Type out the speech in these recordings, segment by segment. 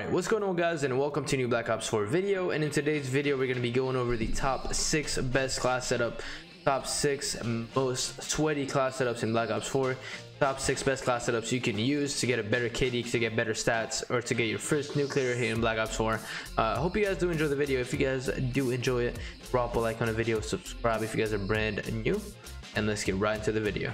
Alright, what's going on guys, and welcome to new Black Ops 4 video. And in today's video we're going to be going over the top 6 best class setup, top 6 most sweaty class setups in Black Ops 4, top 6 best class setups you can use to get a better KD, to get better stats, or to get your first nuclear hit in Black Ops 4. Hope you guys do enjoy the video. If you guys do enjoy it, drop a like on the video, subscribe if you guys are brand new, and let's get right into the video.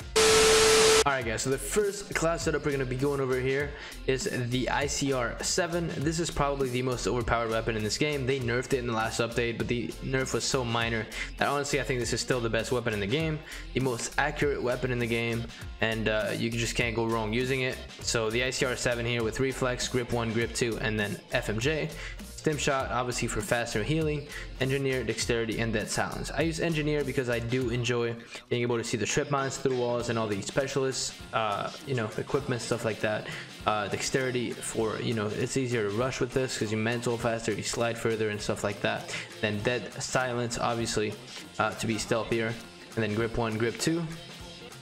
Alright guys, so the first class setup we're going to be going over here is the ICR-7. This is probably the most overpowered weapon in this game. They nerfed it in the last update, but the nerf was so minor that honestly I think this is still the best weapon in the game, the most accurate weapon in the game, and you just can't go wrong using it. So the ICR-7 here with Reflex, Grip 1, Grip 2, and then FMJ. Stim Shot obviously for faster healing, Engineer, Dexterity, and Dead Silence. I use Engineer because I do enjoy being able to see the strip mines through walls and all the specialists, equipment, stuff like that. Dexterity for, it's easier to rush with this because you mental faster, you slide further and stuff like that. Then Dead Silence obviously to be stealthier, and then Grip 1, Grip 2,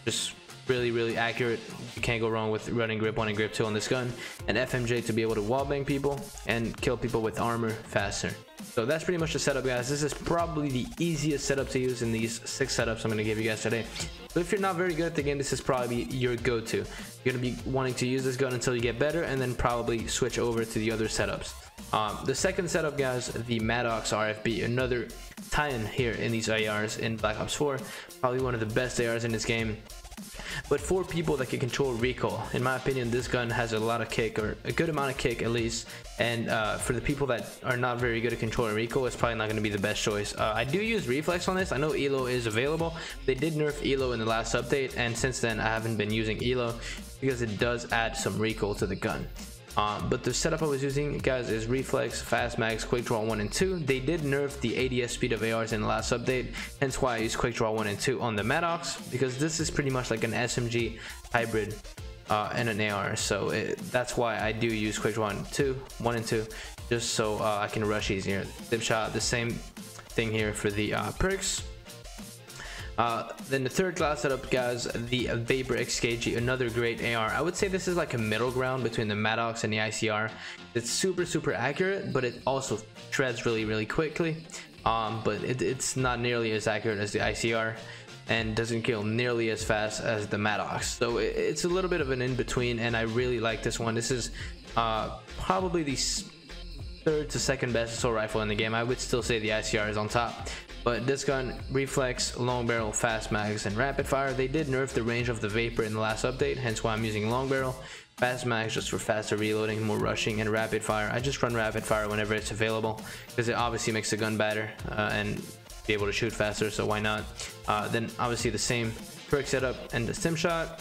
just really accurate. You can't go wrong with running Grip 1 and Grip 2 on this gun, and FMJ to be able to wallbang people and kill people with armor faster. So that's pretty much the setup guys. This is probably the easiest setup to use in these 6 setups I'm going to give you guys today. So if you're not very good at the game, this is probably your go-to. You're going to be wanting to use this gun until you get better, and then probably switch over to the other setups. The second setup guys, the Mattox RFB, another tie-in here in these ARs in Black Ops 4, probably one of the best ARs in this game. But for people that can control recoil, in my opinion, this gun has a lot of kick, or a good amount of kick at least. And for the people that are not very good at controlling recoil, it's probably not going to be the best choice. I do use Reflex on this. I know ELO is available. They did nerf ELO in the last update, and since then I haven't been using ELO because it does add some recoil to the gun. But the setup I was using guys is Reflex, Fast Mags, Quick Draw 1 and 2. They did nerf the ADS speed of ARs in the last update, hence why I use Quick Draw 1 and 2 on the Mattox, because this is pretty much like an SMG hybrid and an AR. So that's why I do use Quick Draw 1 and 2, just so I can rush easier. Stim Shot, the same thing here for the perks. Then the third class setup guys, the Vapor XKG, another great AR. I would say this is like a middle ground between the Mattox and the ICR. It's super accurate, but it also shreds really quickly, but it's not nearly as accurate as the ICR, and doesn't kill nearly as fast as the Mattox. So it's a little bit of an in-between, and I really like this one. This is probably the third to second best assault rifle in the game. I would still say the ICR is on top. But this gun, Reflex, Long Barrel, Fast Mags, and Rapid Fire, they did nerf the range of the Vapor in the last update, hence why I'm using Long Barrel. Fast Mags just for faster reloading, more rushing, and Rapid Fire, I just run Rapid Fire whenever it's available because it obviously makes the gun better and be able to shoot faster, so why not. Then obviously the same perk setup and the Stim Shot.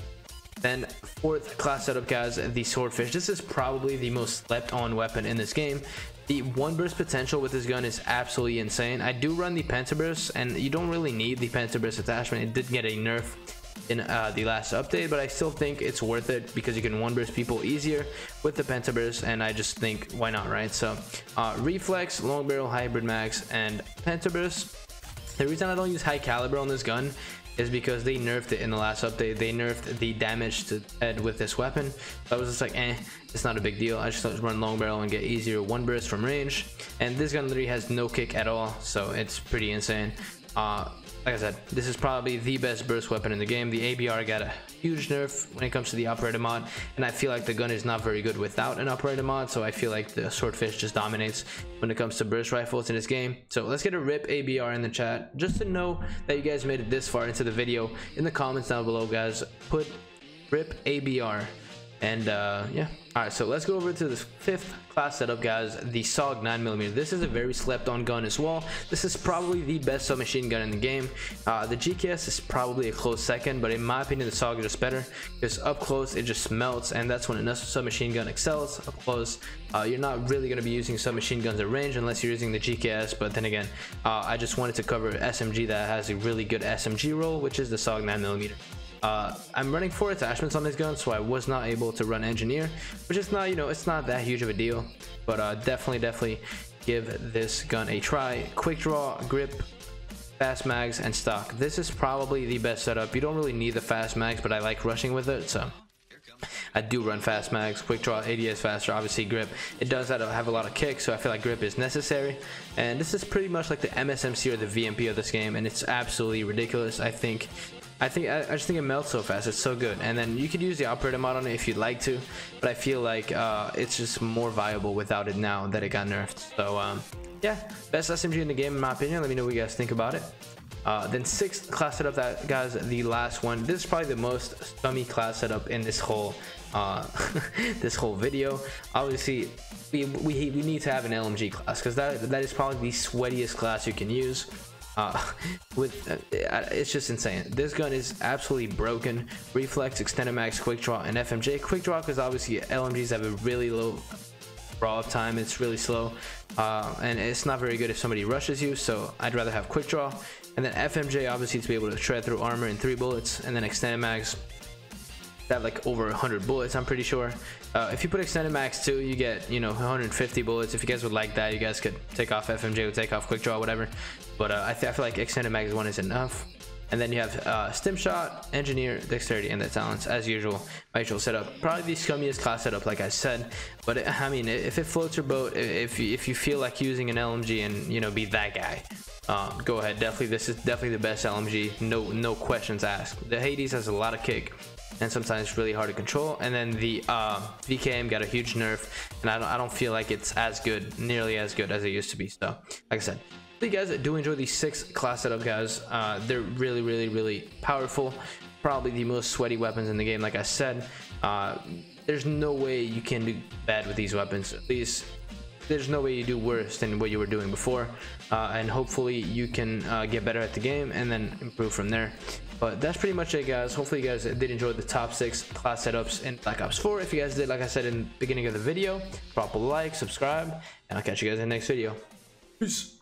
Then fourth class setup guys, the Swordfish. This is probably the most slept on weapon in this game. The one burst potential with this gun is absolutely insane. I do run the Pentaburst, and you don't really need the Pentaburst attachment. It did get a nerf in the last update, but I still think it's worth it because you can one burst people easier with the Pentaburst, and I just think why not, right? So Reflex, Long Barrel, Hybrid Mags, and Pentaburst. The reason I don't use high caliber on this gun is because they nerfed it in the last update. They nerfed the damage to head with this weapon. So I was just like, it's not a big deal. I just thought to run Long Barrel and get easier one burst from range. And this gun literally has no kick at all, so it's pretty insane. Like I said, this is probably the best burst weapon in the game. The ABR got a huge nerf when it comes to the operator mod, and I feel like the gun is not very good without an operator mod, so I feel like the Swordfish just dominates when it comes to burst rifles in this game. So let's get a RIP ABR in the chat, just to know that you guys made it this far into the video. In the comments down below guys, put RIP ABR. And yeah, all right, so let's go over to the fifth class setup guys, the SOG 9mm. This is a very slept on gun as well. This is probably the best submachine gun in the game. The GKS is probably a close second, but in my opinion the SOG is just better because up close it just melts, and that's when a submachine gun excels. Up close you're not really going to be using submachine guns at range unless you're using the GKS, but then again I just wanted to cover SMG that has a really good SMG role, which is the SOG 9mm. I'm running 4 attachments on this gun, so I was not able to run Engineer, which is not, it's not that huge of a deal, but definitely give this gun a try. Quick Draw, Grip, Fast Mags, and Stock. This is probably the best setup. You don't really need the Fast Mags, but I like rushing with it, so I do run fast mags, quick draw, ADS faster, obviously grip. It does have a lot of kick, so I feel like grip is necessary. And this is pretty much like the MSMC or the VMP of this game, and it's absolutely ridiculous. I just think it melts so fast. It's so good. And then you could use the operator mod on it if you'd like to, but I feel like it's just more viable without it now that it got nerfed. So yeah, best SMG in the game in my opinion. Let me know what you guys think about it. Then 6th class setup, that guys, the last one. This is probably the most scummy class setup in this whole this whole video. Obviously we need to have an LMG class, because that is probably the sweatiest class you can use. It's just insane. This gun is absolutely broken. Reflex, extended max, quick draw, and FMJ. Quick draw, because obviously LMGs have a really low draw time. It's really slow, and it's not very good if somebody rushes you, so I'd rather have quick draw. And then FMJ, obviously, to be able to shred through armor in 3 bullets. And then extended mags, that like over 100 bullets, I'm pretty sure. If you put extended max too, you get, you know, 150 bullets. If you guys would like that, you guys could take off FMJ or take off quick draw, whatever. But I feel like extended max 1 is enough. And then you have stim shot, engineer, dexterity, and the talents as usual. My usual setup, probably the scummiest class setup, like I said. But I mean, if it floats your boat, if you feel like using an LMG and, you know, be that guy, go ahead. Definitely, this is definitely the best LMG. No questions asked. The Hades has a lot of kick, and sometimes it's really hard to control. And then the VKM got a huge nerf, and I don't feel like it's as good, nearly as good as it used to be. So like I said, you guys do enjoy these 6 class setup, guys. They're really powerful, probably the most sweaty weapons in the game. Like I said, there's no way you can do bad with these weapons. At least there's no way you do worse than what you were doing before, and hopefully you can get better at the game and then improve from there. But that's pretty much it, guys. Hopefully you guys did enjoy the top 6 class setups in Black Ops 4. If you guys did, like I said in the beginning of the video, drop a like, subscribe, and I'll catch you guys in the next video. Peace.